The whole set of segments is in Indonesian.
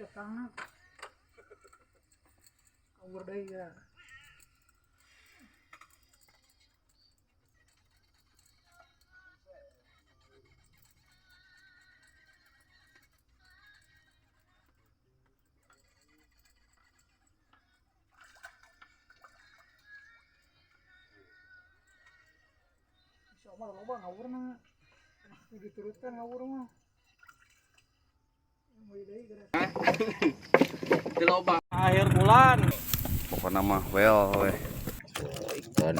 ya tangan kabur deh ya. Insya Allah loba ngawur na diturutkan ngawur mah Di lobang akhir bulan Pokoknya mah well weh. ikan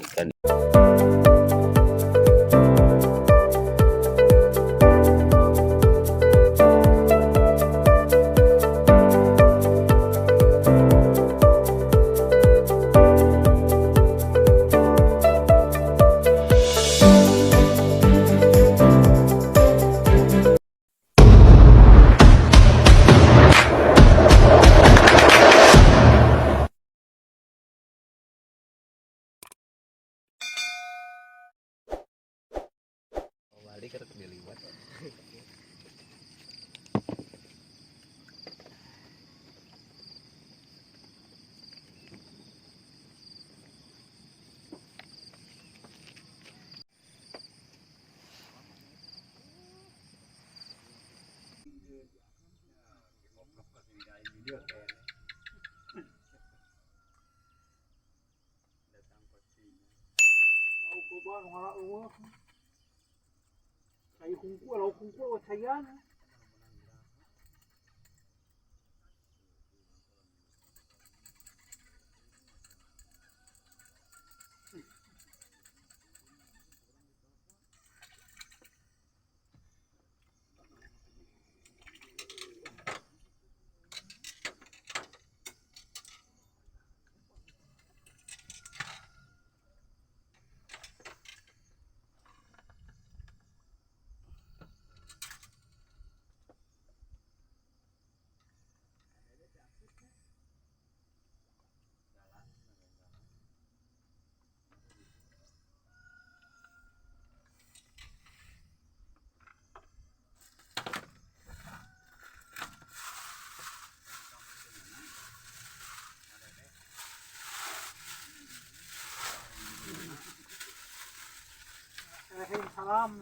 balik ke diliwat. mau coba ngalak lu saya kungku kalau kungku saya salam.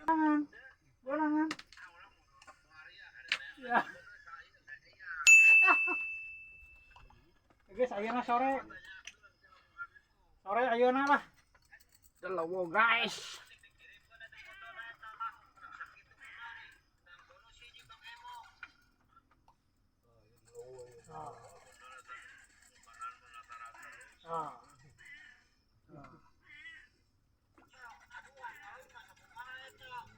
Jangan, jangan. Ya. Guys, ayeuna sore. Sore ayeuna lah. Delawo guys.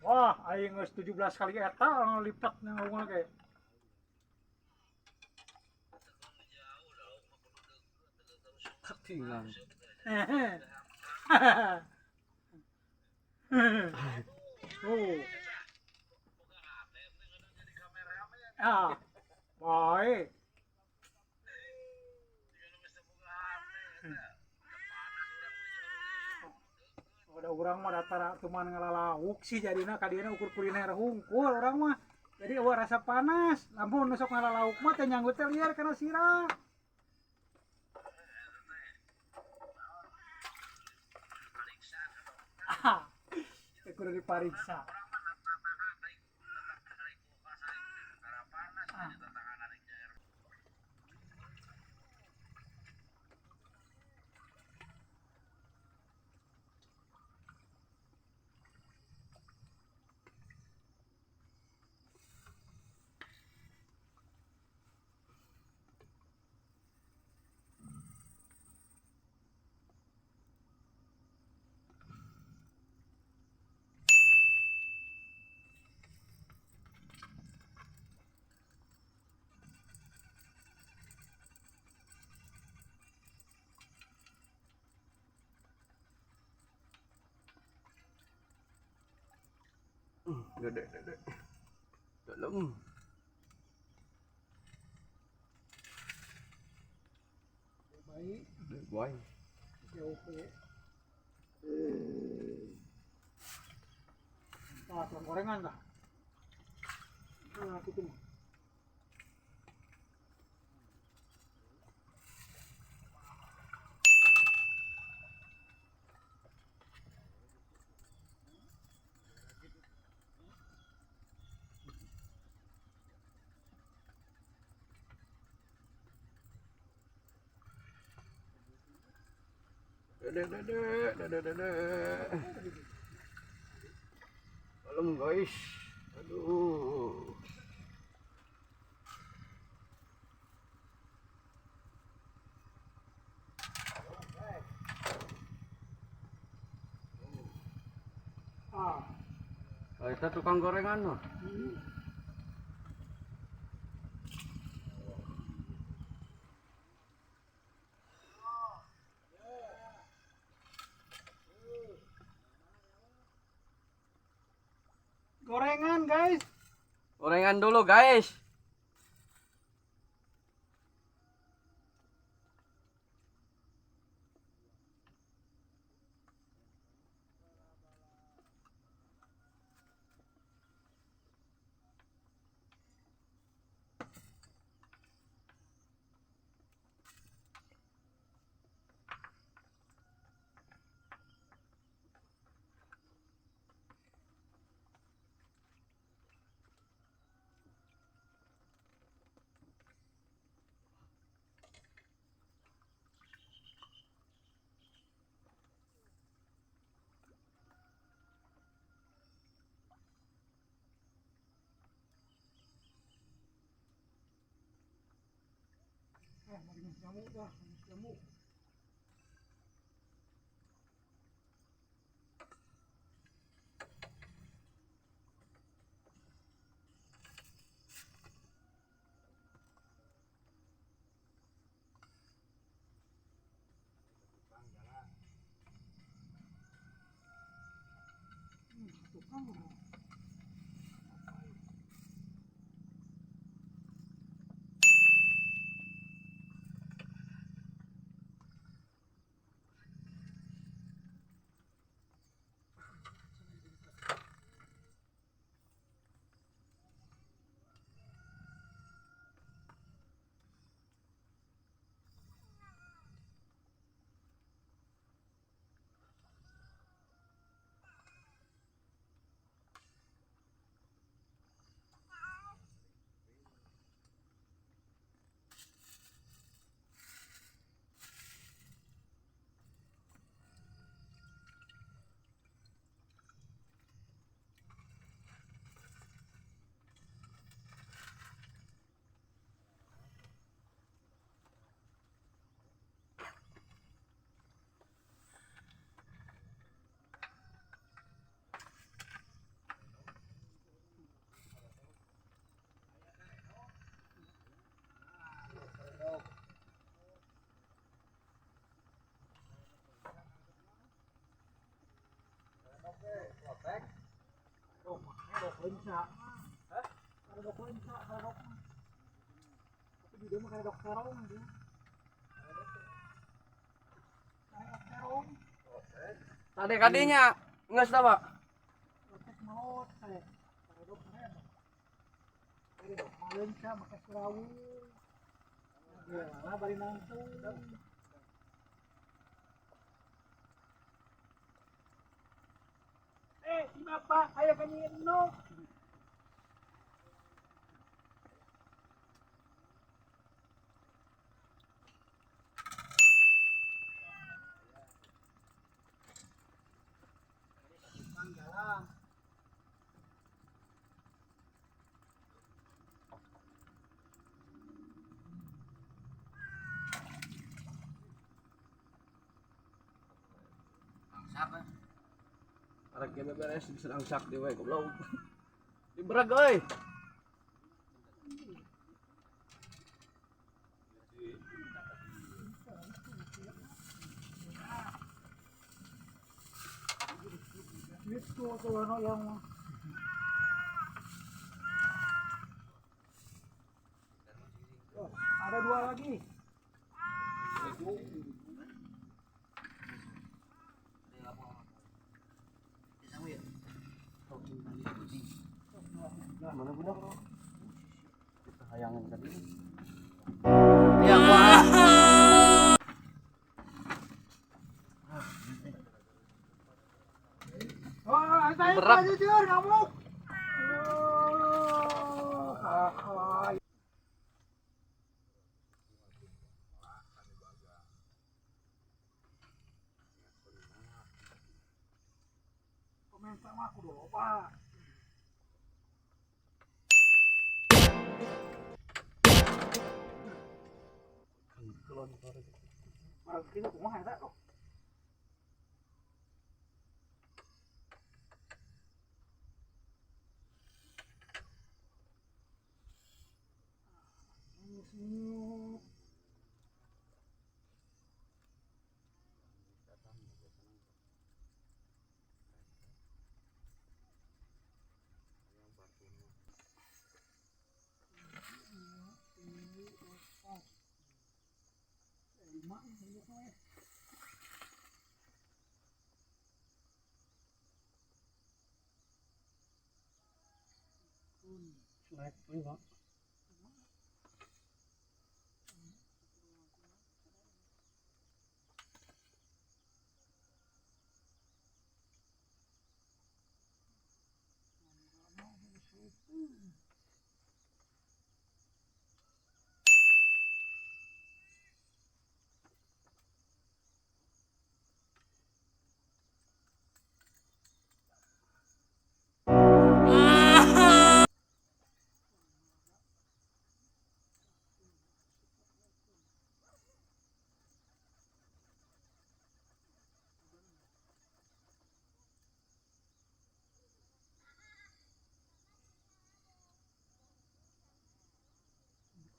Wah, aing geus 17 kali eta lipat ngomong ge. Ketinggalan. Oh. Ah. Baik. Ada orang mah datara cuman ngalalauk sih jadina kadieuna ukur kuliner hungkul orang mah. Jadi eueuh rasa panas. Lamun nusok ngalalauk mah teh nyanggut teh liar kana sirah. Ah. Teh kudu dipariksa. Gede. Dalam. Baik, Boy. oke. Nah, tulang gorengan dah. Nah, gitu mah. Dede. Dalam guys. Aduh. Ah, Kita tukang gorengan no. gorengan guys. Gorengan dulu guys. Marinus nyamuk dah, nyamuk. Tukang. Lensa. Hah? Ada dok lensa, ada dok. Tapi di dia mah kayak dok terong dia. Kayak dok terong. Tadi kadinya nges apa? Otek maut kayak dok keren. Kayak dok lensa pakai serawu. Dia lah bari nangtung. Si Bapak, ayo kanyin no. Jalan. Arek ge beberes diserang sak di we goblok. Dibereg euy. Itu tuh yang lagi. Mana budak? Kita hayangan tadi. Ya gua. Oh, saya Berat. jujur kamu. Oh, kakak. Komen sama aku dong, Pak. Marah kita kumaha eta kok. Senyum. Naik lima.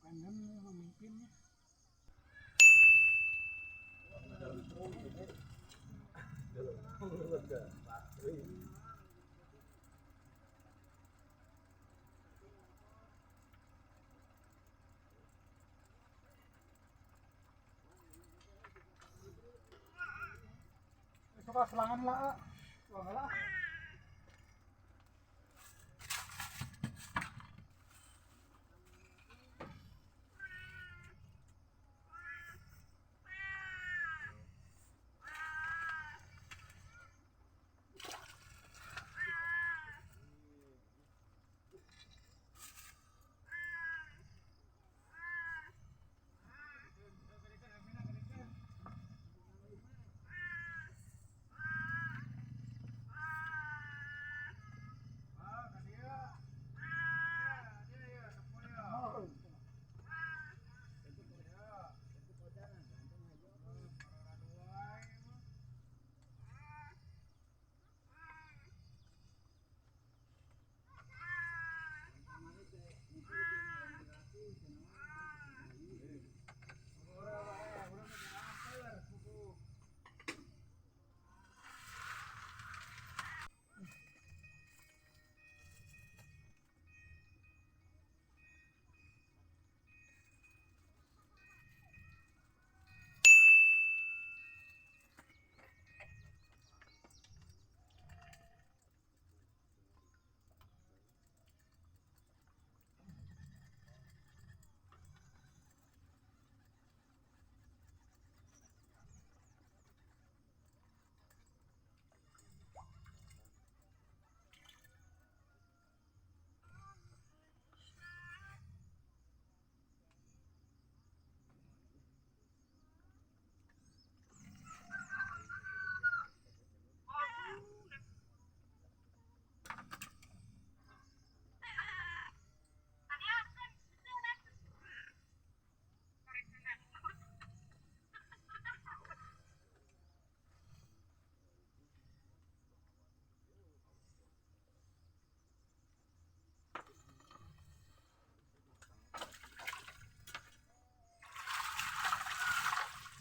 Kanan memimpin. Coba selangan lah. Selangan lah.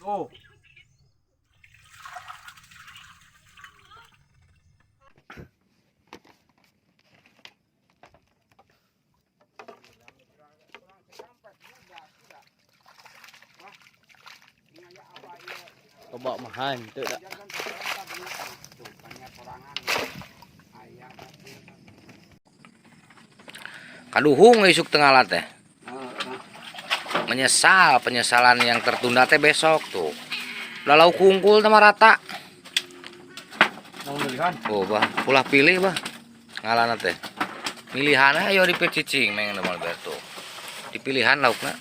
Oh. Coba mahan tuh dah. Kaduhung isuk tengah lat teh. Menyesal penyesalan yang tertunda teh besok tuh. Udah lauk kungkul sama rata. Mau milihan. Oh bah, ulah pilih bah. Ngalana teh. Milihan ayo dipecicing meng Alberto. Dipilihan laukna.